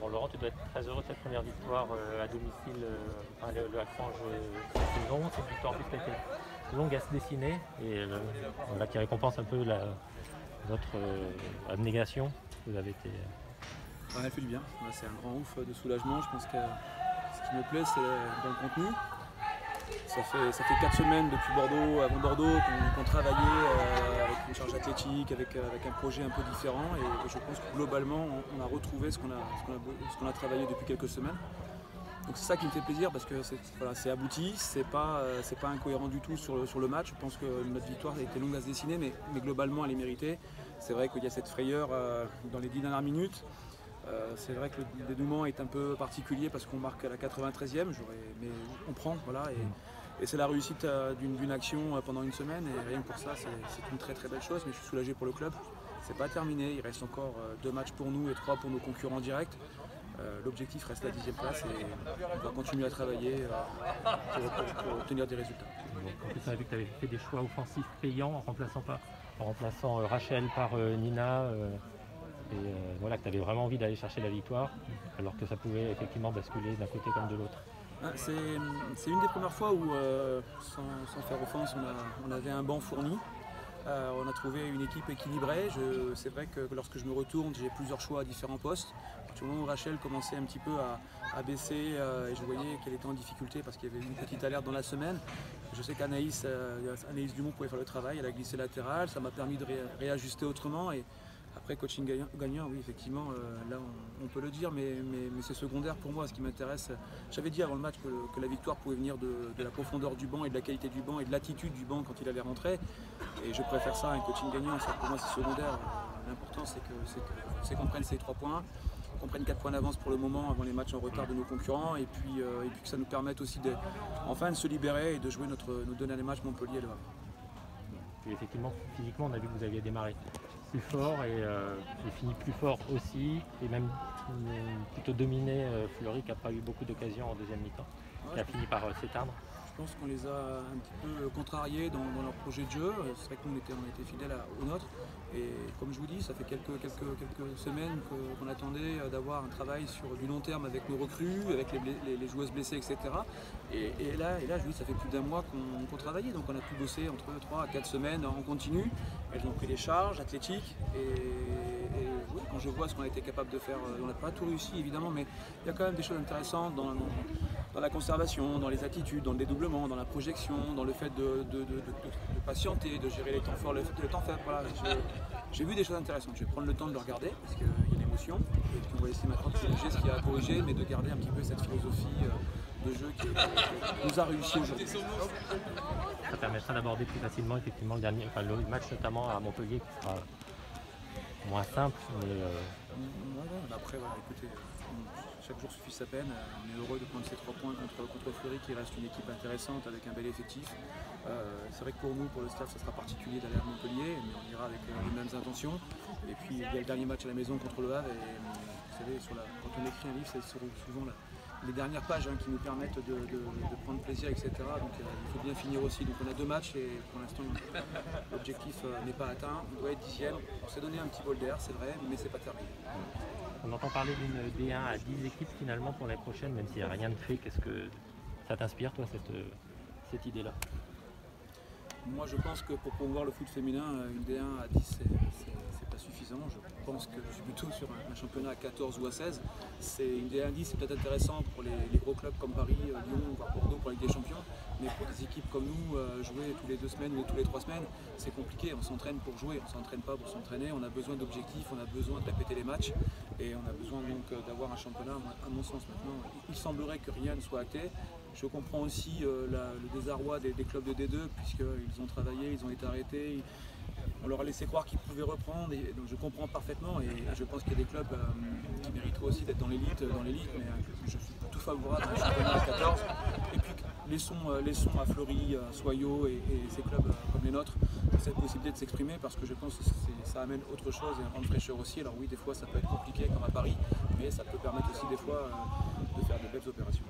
Bon, Laurent, tu dois être très heureux de cette première victoire à domicile, le Hacrange c'est long, cette victoire en plus qui a été longue à se dessiner et voilà, qui récompense un peu votre abnégation. Vous avez été. Ouais, elle fait du bien, ouais, c'est un grand ouf de soulagement. Je pense que ce qui me plaît, c'est dans le contenu. Ça fait 4 semaines depuis Bordeaux, avant Bordeaux, qu'on travaillait avec une charge athlétique, avec un projet un peu différent. Et je pense que globalement, on a retrouvé ce qu'on a travaillé depuis quelques semaines. Donc c'est ça qui me fait plaisir parce que c'est abouti, c'est pas incohérent du tout sur le match. Je pense que notre victoire a été longue à se dessiner, mais globalement elle est méritée. C'est vrai qu'il y a cette frayeur dans les 10 dernières minutes. C'est vrai que le dénouement est un peu particulier parce qu'on marque à la 93e, mais on prend, voilà, et c'est la réussite d'une action pendant une semaine, et rien que pour ça, c'est une très très belle chose, mais je suis soulagé pour le club. C'est pas terminé, il reste encore 2 matchs pour nous et 3 pour nos concurrents directs. L'objectif reste la 10e place et on va continuer à travailler pour obtenir des résultats. En plus, on a vu que tu avais fait des choix offensifs payants en remplaçant Rachel par Nina. Et voilà, que tu avais vraiment envie d'aller chercher la victoire, alors que ça pouvait effectivement basculer d'un côté comme de l'autre. C'est une des premières fois où, sans faire offense, on avait un banc fourni. On a trouvé une équipe équilibrée. C'est vrai que lorsque je me retourne, j'ai plusieurs choix à différents postes. Au moment où Rachel commençait un petit peu à baisser et je voyais qu'elle était en difficulté parce qu'il y avait une petite alerte dans la semaine. Je sais qu'Anaïs Dumont pouvait faire le travail, elle a glissé latéral, ça m'a permis de réajuster autrement. Et après, coaching gagnant, oui, effectivement, là on peut le dire, mais c'est secondaire pour moi. Ce qui m'intéresse, j'avais dit avant le match que la victoire pouvait venir de la profondeur du banc et de la qualité du banc et de l'attitude du banc quand il allait rentrer. Et je préfère ça à un coaching gagnant, ça pour moi c'est secondaire. L'important c'est qu'on prenne ces 3 points, qu'on prenne 4 points d'avance pour le moment avant les matchs en retard de nos concurrents, et puis que ça nous permette aussi enfin de se libérer et de jouer nos 2 derniers matchs Montpellier et Le Havre. Et effectivement, physiquement, on a vu que vous aviez démarré plus fort et fini plus fort aussi, et même plutôt dominé Fleury qui n'a pas eu beaucoup d'occasions en deuxième mi-temps, qui a fini par s'éteindre. Je pense qu'on les a un petit peu contrariés dans leur projet de jeu. C'est vrai que nous on était fidèles au nôtre. Et comme je vous dis, ça fait quelques semaines qu'on attendait d'avoir un travail sur du long terme avec nos recrues, avec les joueuses blessées, etc. Et là, je vous dis, ça fait plus d'1 mois qu'on travaillait. Donc on a pu bosser entre 3 à 4 semaines en continu. Elles ont pris des charges athlétiques. Et oui, quand je vois ce qu'on a été capable de faire, on n'a pas tout réussi évidemment, mais il y a quand même des choses intéressantes dans la conservation, dans les attitudes, dans le dédoublement, dans la projection, dans le fait de patienter, de gérer les temps forts, le temps faible. Voilà, j'ai vu des choses intéressantes. Je vais prendre le temps de le regarder parce qu'il y a l'émotion. Et puis on va essayer maintenant de corriger ce qu'il y a à corriger, mais de garder un petit peu cette philosophie de jeu qui nous a réussi aujourd'hui. Ça permettra d'aborder plus facilement effectivement le match notamment à Montpellier qui sera moins simple. Après, voilà, écoutez, chaque jour suffit sa peine. On est heureux de prendre ces 3 points contre Fleury qui reste une équipe intéressante avec un bel effectif. C'est vrai que pour nous, pour le staff, ça sera particulier d'aller à Montpellier, mais on ira avec les mêmes intentions. Et puis il y a le dernier match à la maison contre Le Havre. Et vous savez, quand on écrit un livre, c'est souvent les dernières pages qui nous permettent de prendre plaisir, etc. Donc il faut bien finir aussi. Donc on a 2 matchs et pour l'instant l'objectif n'est pas atteint. On doit être 10e. On s'est donné un petit bol d'air, c'est vrai, mais c'est pas terminé. On entend parler d'une D1 à 10 équipes finalement pour l'année prochaine, même s'il n'y a rien de fait. Qu'est-ce que ça t'inspire toi cette idée-là? Moi je pense que pour promouvoir le foot féminin, une D1 à 10 c'est pas suffisant. Je pense que je suis plutôt sur un championnat à 14 ou à 16. Une D1 à 10 c'est peut-être intéressant pour les gros clubs comme Paris, Lyon, voire Bordeaux pour la Ligue des Champions. Mais pour des équipes comme nous, jouer tous les 2 semaines ou tous les 3 semaines, c'est compliqué. On s'entraîne pour jouer, on ne s'entraîne pas pour s'entraîner. On a besoin d'objectifs, on a besoin de répéter les matchs. Et on a besoin donc d'avoir un championnat, à mon sens maintenant. Il semblerait que rien ne soit acté. Je comprends aussi le désarroi des clubs de D2 puisqu'ils ont travaillé, ils ont été arrêtés. On leur a laissé croire qu'ils pouvaient reprendre, et donc je comprends parfaitement et je pense qu'il y a des clubs qui mériteraient aussi d'être dans l'élite, mais je suis tout favorable à un championnat à 14. Et puis laissons à Fleury, à Soyaux et ces clubs comme les nôtres cette possibilité de s'exprimer parce que je pense que ça amène autre chose et un vent de fraîcheur aussi. Alors oui, des fois ça peut être compliqué comme à Paris, mais ça peut permettre aussi des fois de faire de belles opérations.